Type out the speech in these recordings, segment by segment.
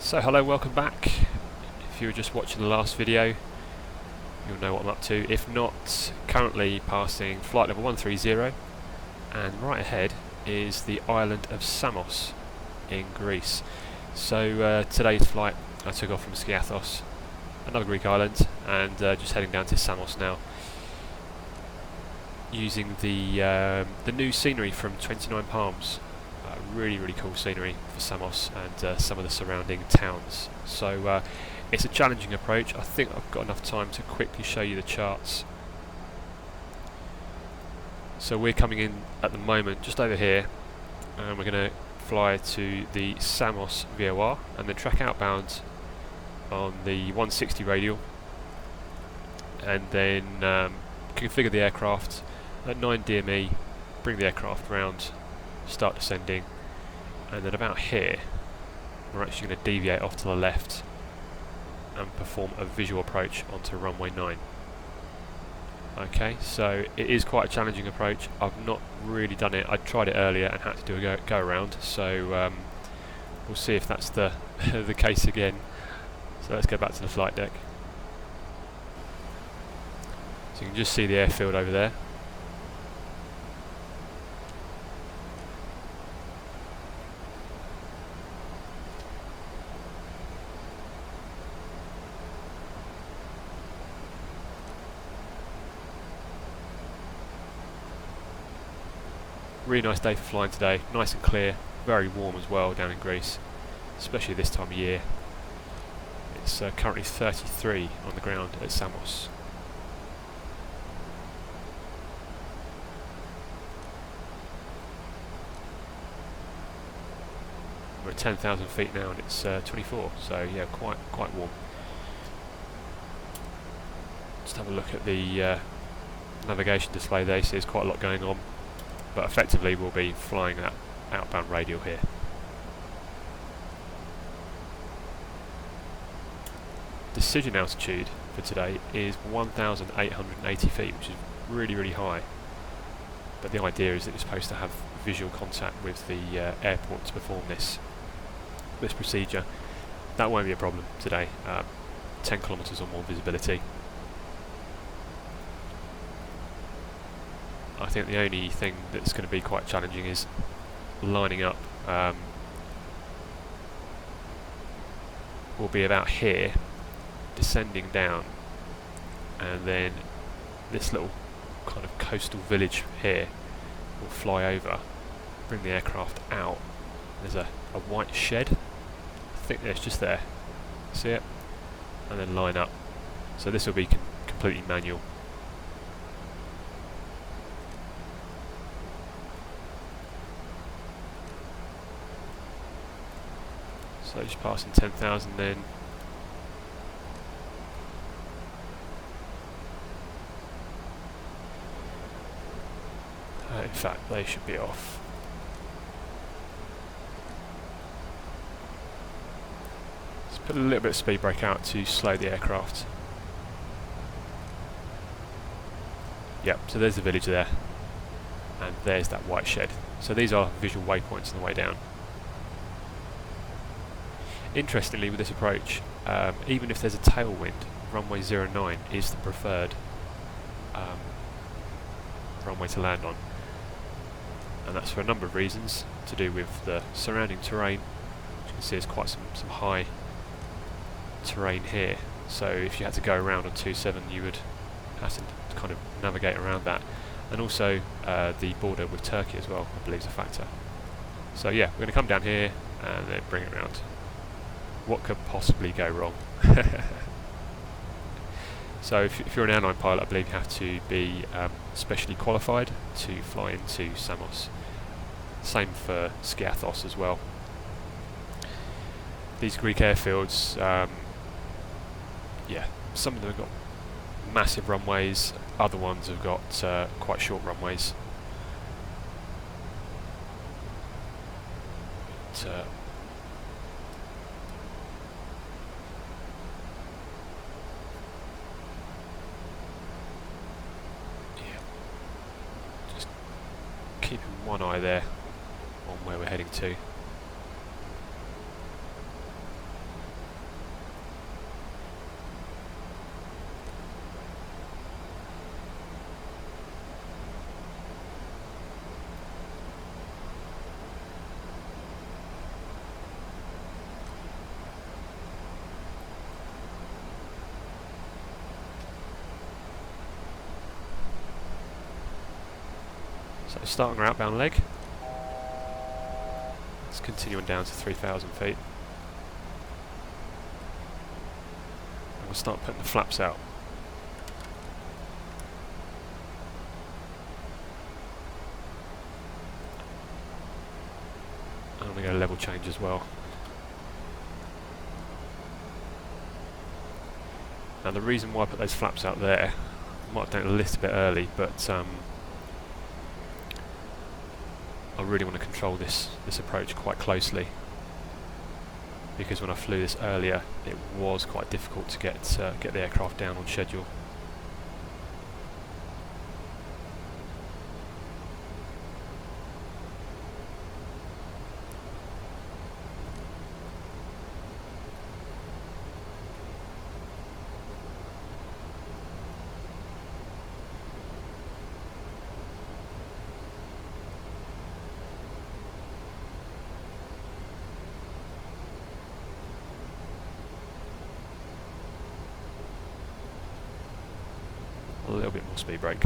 So hello, welcome back. If you were just watching the last video, you'll know what I'm up to. If not, currently passing flight level 130, and right ahead is the island of Samos in Greece. So today's flight, I took off from Skiathos, another Greek island, and just heading down to Samos now, using the new scenery from 29 Palms. Really cool scenery for Samos and some of the surrounding towns. So it's a challenging approach. I think I've got enough time to quickly show you the charts. So we're coming in at the moment just over here, and we're going to fly to the Samos VOR and then track outbound on the 160 radial, and then configure the aircraft at 9 DME, bring the aircraft round, start descending, and then about here we're actually going to deviate off to the left and perform a visual approach onto runway 9. Okay, so it is quite a challenging approach. I've not really done it. I tried it earlier and had to do a go around, so we'll see if that's the the case again. So let's go back to the flight deck. So you can just see the airfield over there. Really nice day for flying today, nice and clear, very warm as well down in Greece, especially this time of year. It's currently 33 on the ground at Samos. We're at 10,000 feet now and it's 24, so yeah, quite warm. Just have a look at the navigation display there. You see there's quite a lot going on. But effectively we'll be flying that outbound radial here. Decision altitude for today is 1,880 feet, which is really high. But the idea is that you're supposed to have visual contact with the airport to perform this procedure. That won't be a problem today. 10 kilometres or more visibility. I think the only thing that's going to be quite challenging is lining up. We'll be about here, descending down, and then this little kind of coastal village here will fly over, bring the aircraft out. There's a white shed, I think it's just there, see it? And then line up. So this will be completely manual. So just passing 10,000 then. In fact, they should be off. Let's put a little bit of speed brake out to slow the aircraft. Yep, so there's the village there. And there's that white shed. So these are visual waypoints on the way down. Interestingly, with this approach, even if there's a tailwind, runway 09 is the preferred runway to land on, and that's for a number of reasons, to do with the surrounding terrain. As you can see, there's quite some high terrain here, so if you had to go around on 27 you would have to kind of navigate around that, and also the border with Turkey as well, I believe, is a factor. So yeah, we're going to come down here and then bring it around. What could possibly go wrong? So if you're an airline pilot, I believe you have to be specially qualified to fly into Samos. Same for Skiathos as well. These Greek airfields, yeah, some of them have got massive runways, other ones have got quite short runways. But, keeping one eye there on where we're heading to. We'll start on our outbound leg. Let's continue on down to 3,000 feet. And we'll start putting the flaps out. And we go level change as well. Now the reason why I put those flaps out there, I might have done it a little bit early, but I really want to control this approach quite closely, because when I flew this earlier it was quite difficult to get the aircraft down on schedule. A little bit more speed brake.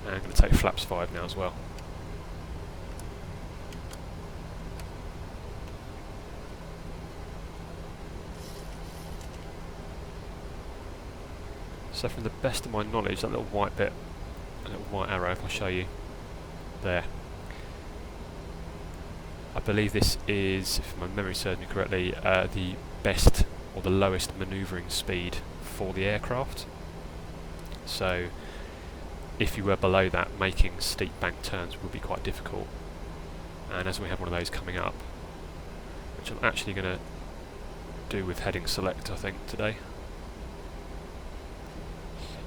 And I'm going to take flaps 5 now as well. So from the best of my knowledge, that little white bit, a little white arrow, if I show you, there. I believe this is, if my memory serves me correctly, the best or the lowest manoeuvring speed for the aircraft. So if you were below that, making steep bank turns would be quite difficult. And as we have one of those coming up, which I'm actually going to do with heading select, I think, today.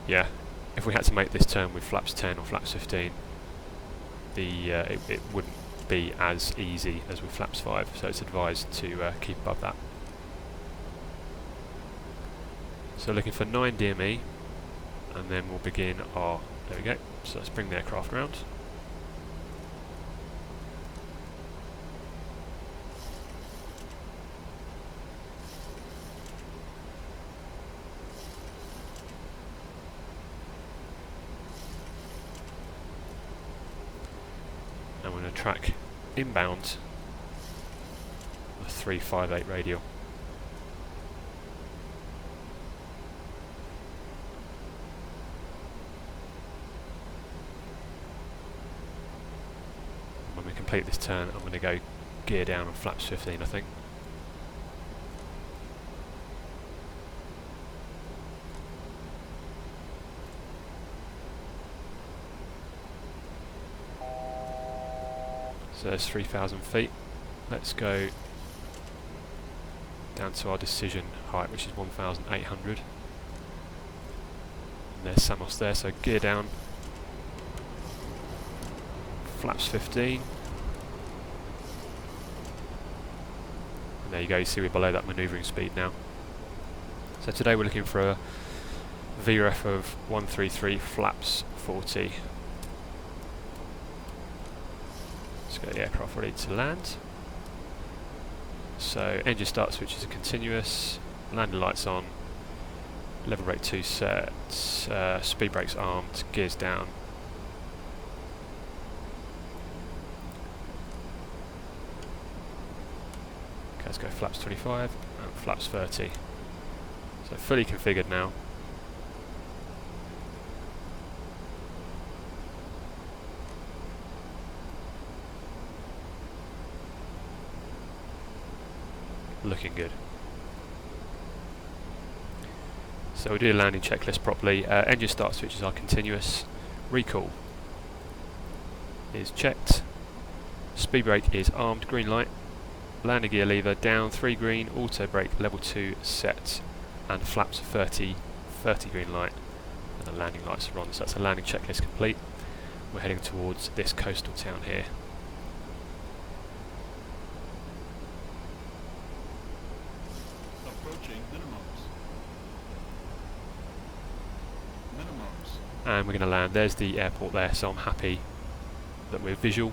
Yeah, if we had to make this turn with flaps 10 or flaps 15, it wouldn't be as easy as with flaps 5, so it's advised to keep above that. So looking for 9 DME, and then we'll begin our, there we go, so let's bring the aircraft round. And we're going to track inbound the 358 radial. When we complete this turn, I'm going to go gear down on flaps 15, I think. So there's 3,000 feet. Let's go down to our decision height, which is 1,800. And there's Samos there, so gear down. Flaps 15. And there you go, you see we're below that manoeuvring speed now. So today we're looking for a VREF of 133, flaps 40. Let's get the aircraft ready to land. So engine start switches are continuous, landing lights on, level rate 2 set, speed brakes armed, gears down. Okay, let's go flaps 25 and flaps 30. So fully configured now. Looking good. So we do the landing checklist properly. Engine start switches are continuous. Recall is checked. Speed brake is armed, green light. Landing gear lever down, 3 green. Auto brake level 2 set. And flaps 30 green light. And the landing lights are on. So that's a landing checklist complete. We're heading towards this coastal town here. And we're going to land. There's the airport there, so I'm happy that we're visual.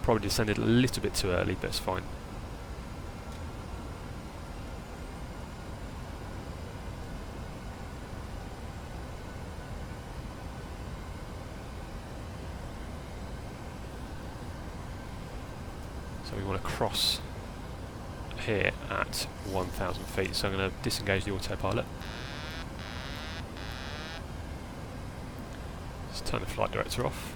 Probably descended a little bit too early, but it's fine. So we want to cross here at 1,000 feet, so I'm going to disengage the autopilot. Let's turn the flight director off.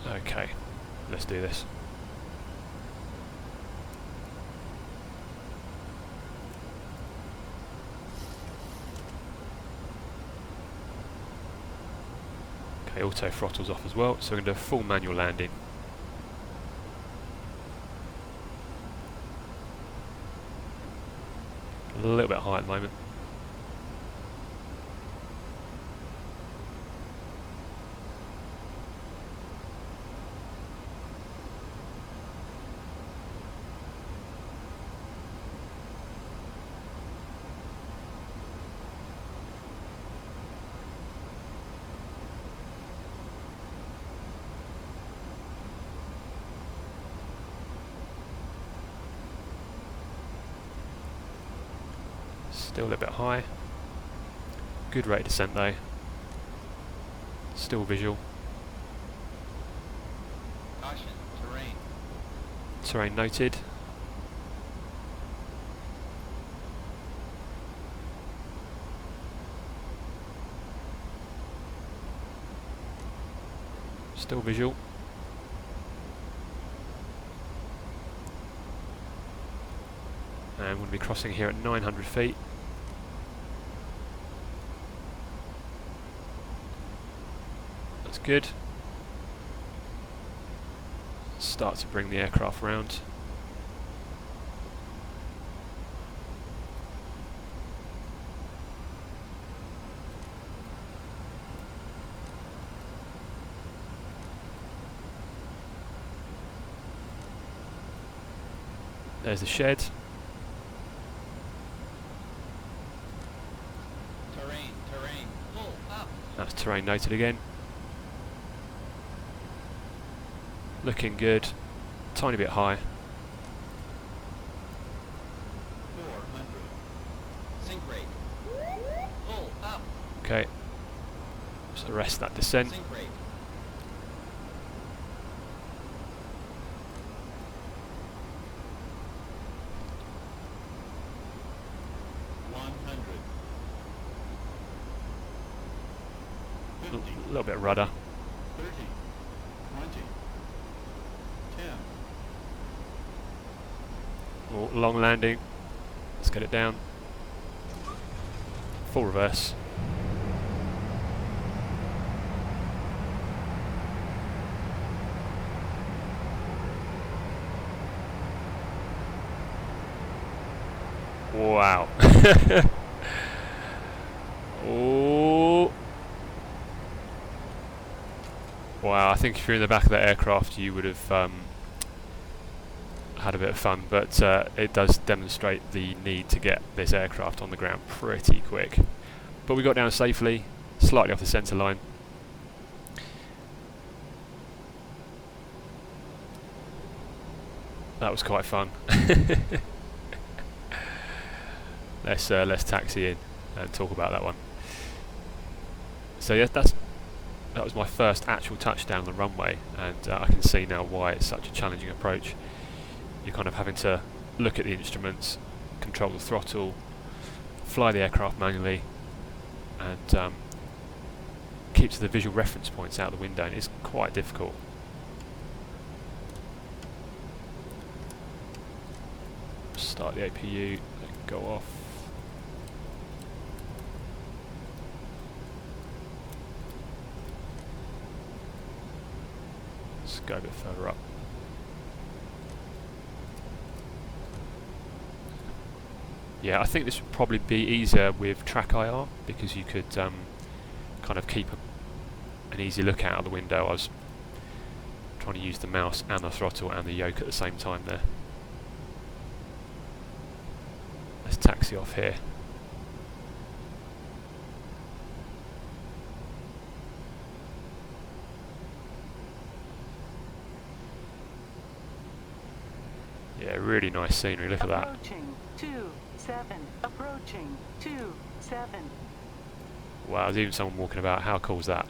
Okay, let's do this. Okay, auto throttle's off as well, so we're going to do a full manual landing. A little bit high at the moment. Still a little bit high. Good rate of descent though. Still visual. Caution, terrain. Terrain noted. Still visual. And we're going to be crossing here at 900 feet. That's good. Start to bring the aircraft round. There's the shed. Terrain, pull up. That's terrain noted again. Looking good. Tiny bit high. 400. Sink rate. Pull up. Okay. Just arrest that descent. Sink rate. A little bit of rudder. 30, 20, 10. Oh, long landing. Let's get it down. Full reverse. Wow. Oh. Wow, I think if you're in the back of that aircraft you would have had a bit of fun, but it does demonstrate the need to get this aircraft on the ground pretty quick. But we got down safely, slightly off the centre line. That was quite fun. Let's taxi in and talk about that one. So yeah, that was my first actual touchdown on the runway, and I can see now why it's such a challenging approach. You're kind of having to look at the instruments, control the throttle, fly the aircraft manually, and keep to the visual reference points out the window, and it's quite difficult. Start the APU, go off. Let's go a bit further up. Yeah, I think this would probably be easier with track IR, because you could kind of keep an easy look out of the window. I was trying to use the mouse and the throttle and the yoke at the same time there. Let's taxi off here. Yeah, really nice scenery, look at that. Approaching 27. Approaching 27. Wow, there's even someone walking about. How cool is that?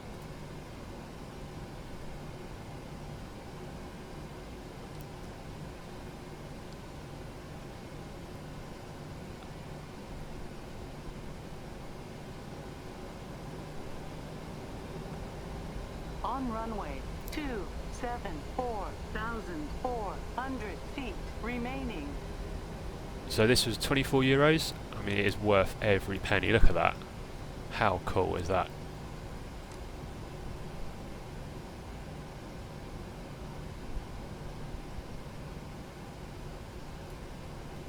On runway 4,400 feet remaining. So this was €24. I mean, it is worth every penny. Look at that. How cool is that?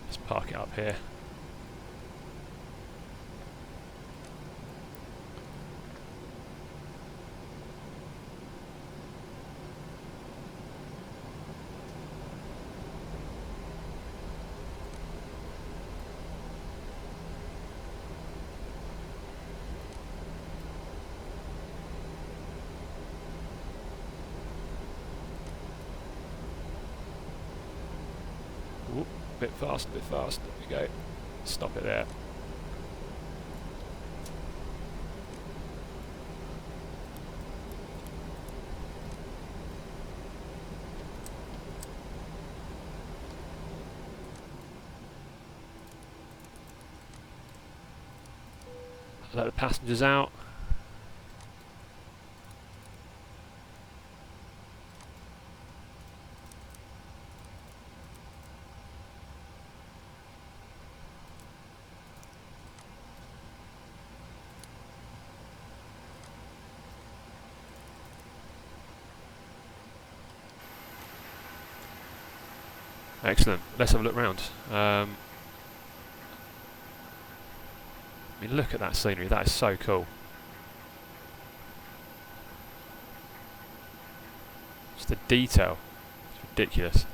Let's park it up here. Ooh, bit fast, bit fast. There we go. Stop it there. Let the passengers out. Excellent. Let's have a look round. I mean, look at that scenery. That is so cool. Just the detail. It's ridiculous.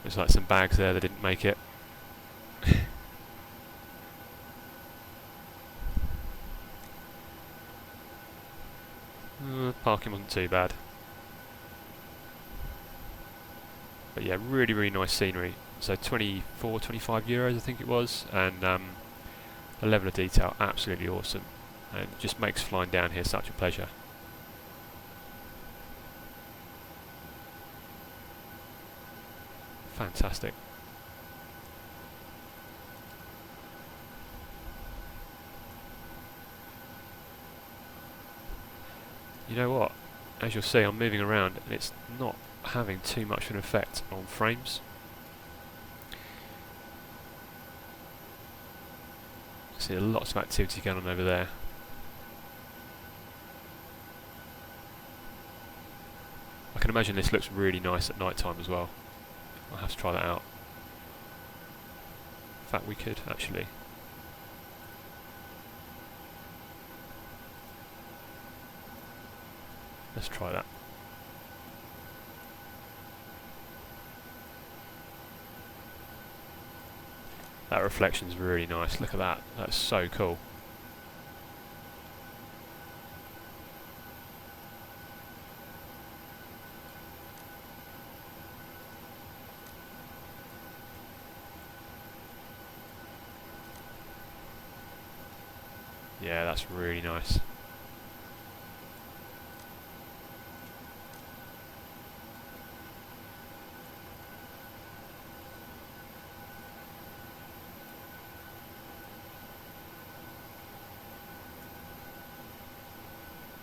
There's like some bags there that didn't make it. Parking wasn't too bad. But yeah, really, really nice scenery. So 24, 25 euros I think it was, and the level of detail absolutely awesome, and just makes flying down here such a pleasure. Fantastic. You know what? As you'll see, I'm moving around and it's not having too much of an effect on frames. See lots of activity going on over there. I can imagine this looks really nice at night time as well. I'll have to try that out. In fact, we could actually. Let's try that. That reflection's really nice. Look at that. That's so cool. Yeah, that's really nice.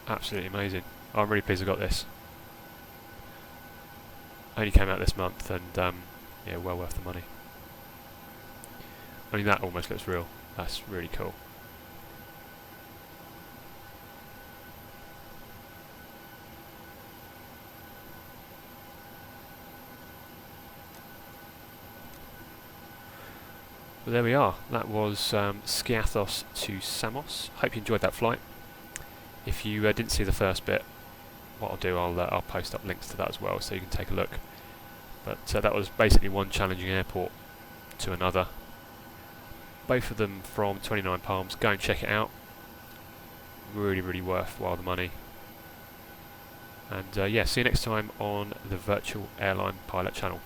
Absolutely amazing. I'm really pleased I got this. Only came out this month, and yeah, well worth the money. I mean, that almost looks real. That's really cool. Well, there we are. That was Skiathos to Samos. Hope you enjoyed that flight. If you didn't see the first bit, what I'll do, I'll post up links to that as well, so you can take a look. But that was basically one challenging airport to another. Both of them from 29 Palms. Go and check it out. Really, really worthwhile the money. And yeah, see you next time on the Virtual Airline Pilot Channel.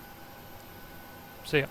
See ya.